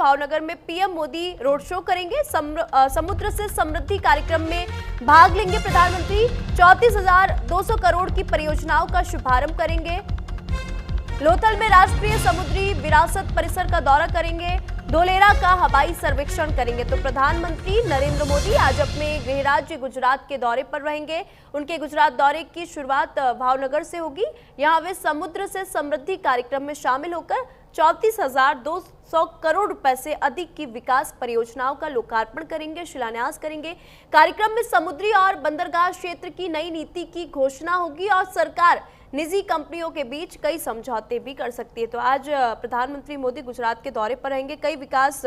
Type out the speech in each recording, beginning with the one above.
भावनगर में PM Modi road show करेंगे। समुद्र से समृद्धि कार्यक्रम में भाग लेंगे प्रधानमंत्री। 34,200 करोड़ की परियोजनाओं का शुभारंभ करेंगे। लोथल में राष्ट्रीय समुद्री विरासत परिसर का दौरा करेंगे। धोलेरा का हवाई सर्वेक्षण करेंगे। तो प्रधानमंत्री नरेंद्र मोदी आज अपने गृह राज्य गुजरात के दौरे पर रहेंगे। उनके गुजरात दौरे की शुरुआत भावनगर से होगी। यहां वे समुद्र से समृद्धि कार्यक्रम में शामिल होकर 34,200 करोड़ रुपए से अधिक की विकास परियोजनाओं का लोकार्पण करेंगे, शिलान्यास करेंगे। कार्यक्रम में समुद्री और बंदरगाह क्षेत्र की नई नीति की घोषणा होगी और सरकार निजी कंपनियों के बीच कई समझौते भी कर सकती है। तो आज प्रधानमंत्री मोदी गुजरात के दौरे पर रहेंगे। कई विकास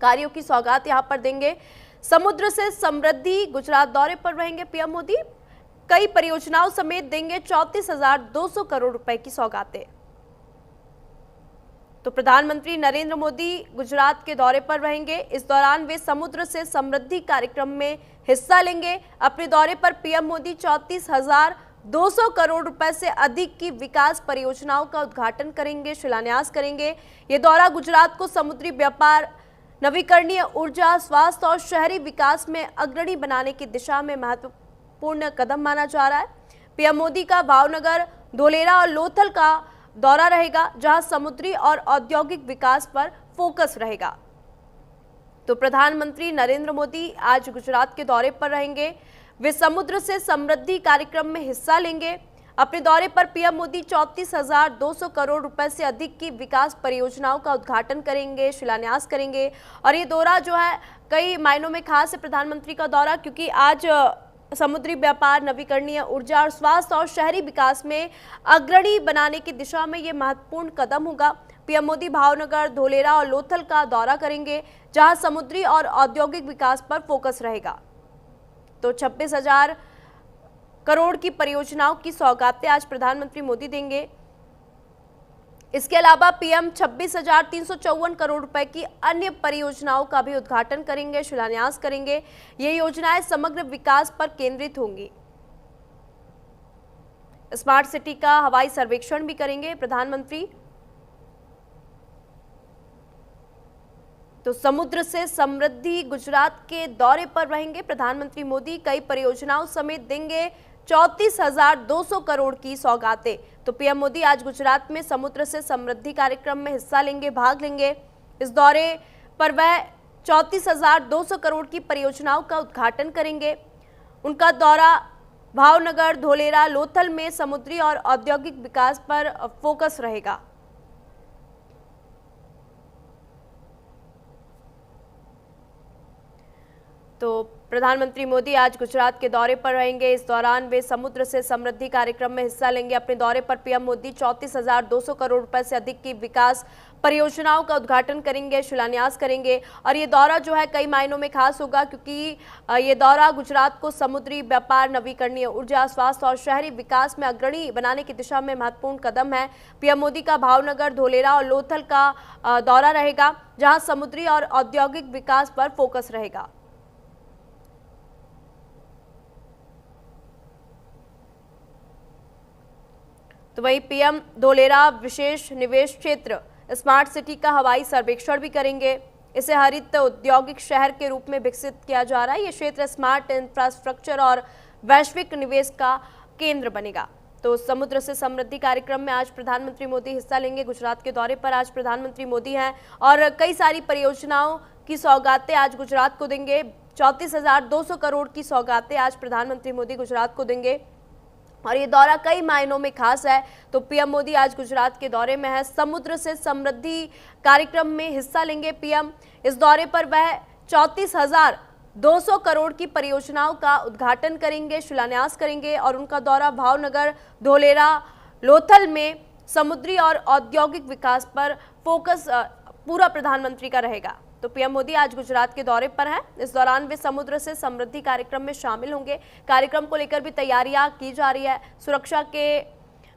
कार्यों की सौगात यहां पर देंगे। समुद्र से समृद्धि गुजरात दौरे पर रहेंगे पीएम मोदी। कई परियोजनाओं समेत देंगे 34,200 करोड़ रुपए की सौगातें। तो प्रधानमंत्री नरेंद्र मोदी गुजरात के दौरे पर रहेंगे। इस दौरान वे समुद्र से समृद्धि कार्यक्रम में हिस्सा लेंगे। अपने दौरे पर पीएम मोदी 34,200 करोड़ रुपए से अधिक की विकास परियोजनाओं का उद्घाटन करेंगे, शिलान्यास करेंगे। ये दौरा गुजरात को समुद्री व्यापार, नवीकरणीय ऊर्जा, स्वास्थ्य और शहरी विकास में अग्रणी बनाने की दिशा में महत्वपूर्ण कदम माना जा रहा है। पीएम मोदी का भावनगर, धोलेरा और लोथल का दौरा रहेगा, जहां समुद्री और औद्योगिक विकास पर फोकस रहेगा। तो प्रधानमंत्री नरेंद्र मोदी आज गुजरात के दौरे पर रहेंगे। वे समुद्र से समृद्धि कार्यक्रम में हिस्सा लेंगे। अपने दौरे पर पीएम मोदी 34,200 करोड़ रुपए से अधिक की विकास परियोजनाओं का उद्घाटन करेंगे, शिलान्यास करेंगे। और ये दौरा जो है कई मायनों में खास है प्रधानमंत्री का दौरा, क्योंकि आज समुद्री व्यापार, नवीकरणीय ऊर्जा और स्वास्थ्य और शहरी विकास में अग्रणी बनाने की दिशा में ये महत्वपूर्ण कदम होगा। पीएम मोदी भावनगर, धोलेरा और लोथल का दौरा करेंगे, जहां समुद्री और औद्योगिक विकास पर फोकस रहेगा। तो 26,000 करोड़ की परियोजनाओं की सौगातें आज प्रधानमंत्री मोदी देंगे। इसके अलावा पीएम 26,354 करोड़ रुपए की अन्य परियोजनाओं का भी उद्घाटन करेंगे, शिलान्यास करेंगे। ये योजनाएं समग्र विकास पर केंद्रित होंगी। स्मार्ट सिटी का हवाई सर्वेक्षण भी करेंगे प्रधानमंत्री। तो समुद्र से समृद्धि गुजरात के दौरे पर रहेंगे प्रधानमंत्री मोदी। कई परियोजनाओं समेत देंगे 34,200 करोड़ की सौगातें। तो पीएम मोदी आज गुजरात में समुद्र से समृद्धि कार्यक्रम में हिस्सा लेंगे, भाग लेंगे। इस दौरे पर वह 34,200 करोड़ की परियोजनाओं का उद्घाटन करेंगे। उनका दौरा भावनगर, धोलेरा, लोथल में समुद्री और औद्योगिक विकास पर फोकस रहेगा। तो प्रधानमंत्री मोदी आज गुजरात के दौरे पर रहेंगे। इस दौरान वे समुद्र से समृद्धि कार्यक्रम में हिस्सा लेंगे। अपने दौरे पर पीएम मोदी 34,200 करोड़ रुपए से अधिक की विकास परियोजनाओं का उद्घाटन करेंगे, शिलान्यास करेंगे। और ये दौरा जो है कई मायनों में खास होगा, क्योंकि ये दौरा गुजरात को समुद्री व्यापार, नवीकरणीय ऊर्जा, स्वास्थ्य और शहरी विकास में अग्रणी बनाने की दिशा में महत्वपूर्ण कदम है। पीएम मोदी का भावनगर, धोलेरा और लोथल का दौरा रहेगा, जहाँ समुद्री और औद्योगिक विकास पर फोकस रहेगा। तो वही पीएम धोलेरा विशेष निवेश क्षेत्र स्मार्ट सिटी का हवाई सर्वेक्षण भी करेंगे। इसे हरित औद्योगिक शहर के रूप में विकसित किया जा रहा है। ये क्षेत्र स्मार्ट इंफ्रास्ट्रक्चर और वैश्विक निवेश का केंद्र बनेगा। तो समुद्र से समृद्धि कार्यक्रम में आज प्रधानमंत्री मोदी हिस्सा लेंगे। गुजरात के दौरे पर आज प्रधानमंत्री मोदी हैं और कई सारी परियोजनाओं की सौगातें आज गुजरात को देंगे। 34,200 करोड़ की सौगातें आज प्रधानमंत्री मोदी गुजरात को देंगे और ये दौरा कई मायनों में खास है। तो पीएम मोदी आज गुजरात के दौरे में है। समुद्र से समृद्धि कार्यक्रम में हिस्सा लेंगे पीएम। इस दौरे पर वह 34,200 करोड़ की परियोजनाओं का उद्घाटन करेंगे, शिलान्यास करेंगे। और उनका दौरा भावनगर, धोलेरा, लोथल में समुद्री और औद्योगिक विकास पर फोकस पूरा प्रधानमंत्री का रहेगा। तो पीएम मोदी आज गुजरात के दौरे पर हैं। इस दौरान वे समुद्र से समृद्धि कार्यक्रम में शामिल होंगे। कार्यक्रम को लेकर भी तैयारियां की जा रही है। सुरक्षा के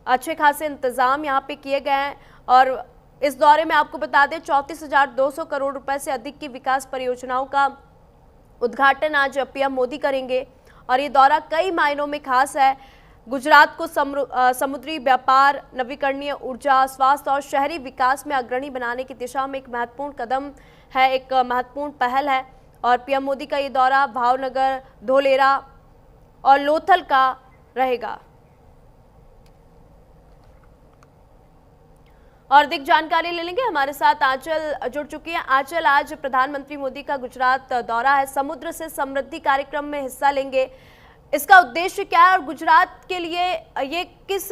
अच्छे खासे इंतजाम यहां पे किए गए हैं। और इस दौरे में आपको बता दें 34,200 करोड़ रुपए से अधिक की विकास परियोजनाओं का उद्घाटन आज पीएम मोदी करेंगे। और ये दौरा कई मायनों में खास है। गुजरात को समुद्री व्यापार, नवीकरणीय ऊर्जा, स्वास्थ्य और शहरी विकास में अग्रणी बनाने की दिशा में एक महत्वपूर्ण कदम है, एक महत्वपूर्ण पहल है। और पीएम मोदी का ये दौरा भावनगर, धोलेरा और लोथल का रहेगा। और अधिक जानकारी ले लेंगे, हमारे साथ आंचल जुड़ चुकी है। आंचल, आज प्रधानमंत्री मोदी का गुजरात दौरा है, समुद्र से समृद्धि कार्यक्रम में हिस्सा लेंगे, इसका उद्देश्य क्या है और गुजरात के लिए ये किस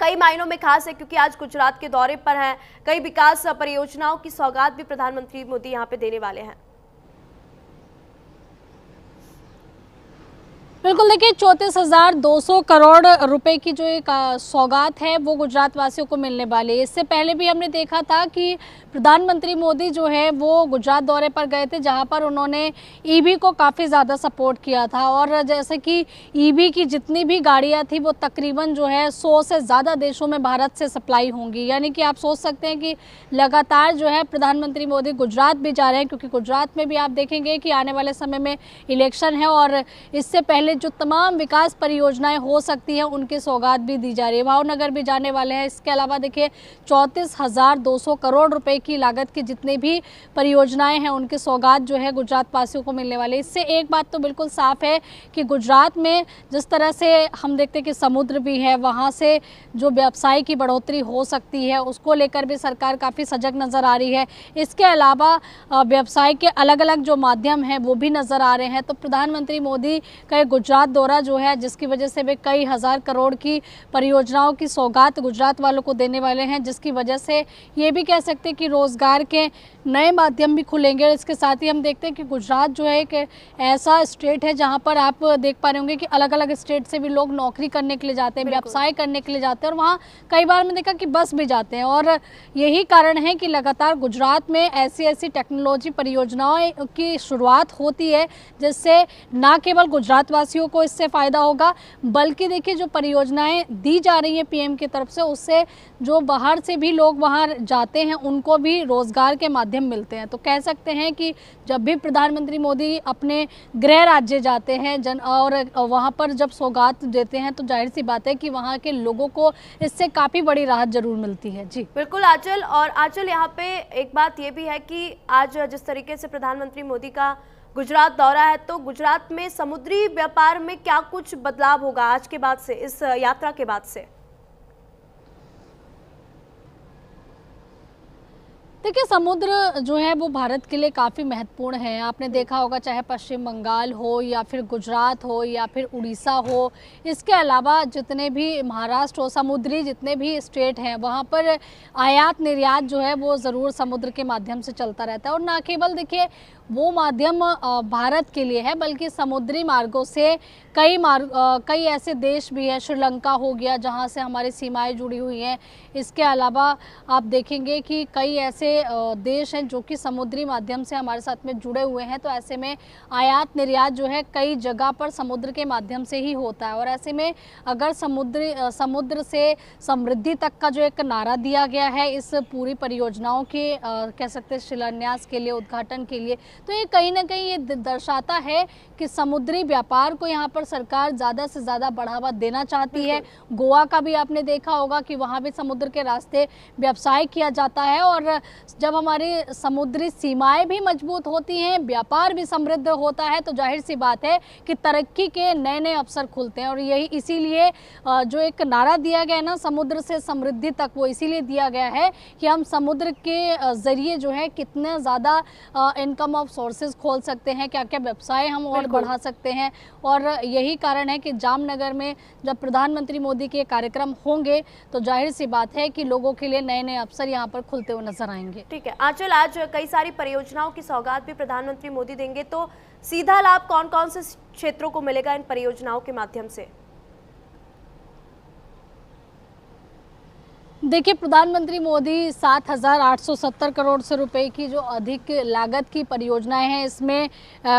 कई मायनों में खास है, क्योंकि आज गुजरात के दौरे पर हैं, कई विकास परियोजनाओं की सौगात भी प्रधानमंत्री मोदी यहाँ पे देने वाले हैं। बिल्कुल, देखिए 34,200 करोड़ रुपए की जो एक सौगात है वो गुजरात वासियों को मिलने वाली है। इससे पहले भी हमने देखा था कि प्रधानमंत्री मोदी जो है वो गुजरात दौरे पर गए थे, जहां पर उन्होंने ईवी को काफ़ी ज़्यादा सपोर्ट किया था। और जैसे कि ईवी की जितनी भी गाड़ियां थी वो तकरीबन जो है 100 से ज़्यादा देशों में भारत से सप्लाई होंगी। यानी कि आप सोच सकते हैं कि लगातार जो है प्रधानमंत्री मोदी गुजरात भी जा रहे हैं, क्योंकि गुजरात में भी आप देखेंगे कि आने वाले समय में इलेक्शन है और इससे पहले जो तमाम विकास परियोजनाएं हो सकती हैं उनकी सौगात भी दी जा रही है। भावनगर भी जाने वाले हैं। इसके अलावा देखिए 34,200 करोड़ रुपए की लागत की जितनी भी परियोजनाएं हैं उनकी सौगात जो है गुजरात वासियों को मिलने वाली है। इससे एक बात तो बिल्कुल साफ है कि गुजरात में जिस तरह से हम देखते हैं कि समुद्र भी है, वहाँ से जो व्यवसाय की बढ़ोतरी हो सकती है उसको लेकर भी सरकार काफ़ी सजग नज़र आ रही है। इसके अलावा व्यवसाय के अलग अलग जो माध्यम हैं वो भी नज़र आ रहे हैं। तो प्रधानमंत्री मोदी का गुजरात दौरा जो है, जिसकी वजह से वे कई हज़ार करोड़ की परियोजनाओं की सौगात गुजरात वालों को देने वाले हैं, जिसकी वजह से ये भी कह सकते हैं कि रोज़गार के नए माध्यम भी खुलेंगे। इसके साथ ही हम देखते हैं कि गुजरात जो है एक ऐसा स्टेट है जहाँ पर आप देख पा रहे होंगे कि अलग अलग स्टेट से भी लोग नौकरी करने के लिए जाते हैं, व्यवसाय करने के लिए जाते हैं, और वहाँ कई बार मैंने देखा कि बस भी जाते हैं। और यही कारण है कि लगातार गुजरात में ऐसी ऐसी टेक्नोलॉजी परियोजनाओं की शुरुआत होती है, जिससे न केवल गुजरात वासियों को इससे फ़ायदा होगा, बल्कि देखिए जो परियोजनाएं दी जा रही हैं पीएम की तरफ से, उससे जो बाहर से भी लोग वहां जाते हैं उनको भी रोज़गार के माध्यम मिलते हैं। तो कह सकते हैं कि जब भी प्रधानमंत्री मोदी अपने गृह राज्य जाते हैं और वहां पर जब सौगात देते हैं, तो जाहिर सी बात है कि वहां के लोगों को इससे काफ़ी बड़ी राहत जरूर मिलती है। जी बिल्कुल आंचल, और आंचल यहाँ पे एक बात ये भी है कि आज जिस तरीके से प्रधानमंत्री मोदी का गुजरात दौरा है, तो गुजरात में समुद्री व्यापार में क्या कुछ बदलाव होगा आज के बाद से, इस यात्रा के बाद से? देखिए समुद्र जो है वो भारत के लिए काफ़ी महत्वपूर्ण है। आपने देखा होगा चाहे पश्चिम बंगाल हो या फिर गुजरात हो या फिर उड़ीसा हो, इसके अलावा जितने भी महाराष्ट्र हो, समुद्री जितने भी स्टेट हैं वहाँ पर आयात निर्यात जो है वो ज़रूर समुद्र के माध्यम से चलता रहता है। और ना केवल देखिए वो माध्यम भारत के लिए है, बल्कि समुद्री मार्गों से कई ऐसे देश भी हैं, श्रीलंका हो गया जहां से हमारी सीमाएं जुड़ी हुई हैं। इसके अलावा आप देखेंगे कि कई ऐसे देश हैं जो कि समुद्री माध्यम से हमारे साथ में जुड़े हुए हैं। तो ऐसे में आयात निर्यात जो है कई जगह पर समुद्र के माध्यम से ही होता है। और ऐसे में अगर समुद्र से समृद्धि तक का जो एक नारा दिया गया है इस पूरी परियोजनाओं के कह सकते हैं शिलान्यास के लिए, उद्घाटन के लिए, तो ये कहीं ना कहीं ये दर्शाता है कि समुद्री व्यापार को यहाँ पर सरकार ज़्यादा से ज़्यादा बढ़ावा देना चाहती है। गोवा का भी आपने देखा होगा कि वहाँ भी समुद्र के रास्ते व्यवसाय किया जाता है। और जब हमारी समुद्री सीमाएं भी मजबूत होती हैं, व्यापार भी समृद्ध होता है, तो जाहिर सी बात है कि तरक्की के नए नए अवसर खुलते हैं। और यही इसीलिए जो एक नारा दिया गया है ना, समुद्र से समृद्धि तक, वो इसीलिए दिया गया है कि हम समुद्र के ज़रिए जो है कितने ज़्यादा इनकम ऑफ सोर्सेज खोल सकते हैं, क्या क्या व्यवसाय हम और बढ़ा सकते हैं। और यही कारण है कि जामनगर में जब प्रधानमंत्री मोदी के कार्यक्रम होंगे तो जाहिर सी बात है कि लोगों के लिए नए नए अवसर यहाँ पर खुलते हुए नजर आएंगे। ठीक है आंचल, आज कई सारी परियोजनाओं की सौगात भी प्रधानमंत्री मोदी देंगे, तो सीधा लाभ कौन कौन से क्षेत्रों को मिलेगा इन परियोजनाओं के माध्यम से? देखिए, प्रधानमंत्री मोदी 7,870 करोड़ से रुपए की जो अधिक लागत की परियोजनाएं हैं, इसमें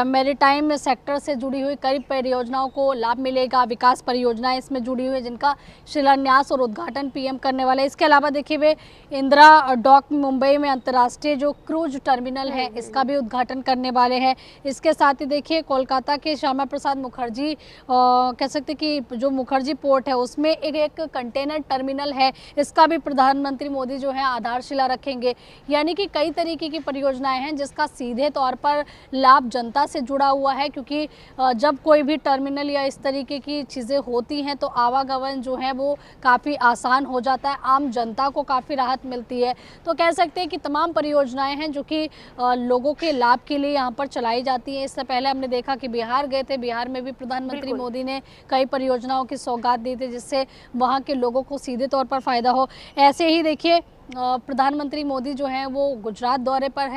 मैरीटाइम सेक्टर से जुड़ी हुई कई परियोजनाओं को लाभ मिलेगा। विकास परियोजनाएं इसमें जुड़ी हुई है जिनका शिलान्यास और उद्घाटन पीएम करने वाले हैं। इसके अलावा देखिए, वे इंदिरा डॉक मुंबई में अंतर्राष्ट्रीय जो क्रूज टर्मिनल है इसका भी उद्घाटन करने वाले हैं। इसके साथ ही देखिए, कोलकाता के श्यामा प्रसाद मुखर्जी कह सकते कि जो मुखर्जी पोर्ट है उसमें एक कंटेनर टर्मिनल है, इसका भी प्रधानमंत्री मोदी जो है आधारशिला रखेंगे। यानी कि कई तरीके की परियोजनाएं हैं जिसका सीधे तौर पर लाभ जनता से जुड़ा हुआ है, क्योंकि जब कोई भी टर्मिनल या इस तरीके की चीज़ें होती हैं तो आवागमन जो है वो काफ़ी आसान हो जाता है, आम जनता को काफ़ी राहत मिलती है। तो कह सकते हैं कि तमाम परियोजनाएं हैं जो कि लोगों के लाभ के लिए यहाँ पर चलाई जाती हैं। इससे पहले हमने देखा कि बिहार गए थे, बिहार में भी प्रधानमंत्री मोदी ने कई परियोजनाओं की सौगात दी थी जिससे वहाँ के लोगों को सीधे तौर पर फायदा हो। ऐसे ही देखिए, प्रधानमंत्री मोदी जो हैं वो गुजरात दौरे पर हैं।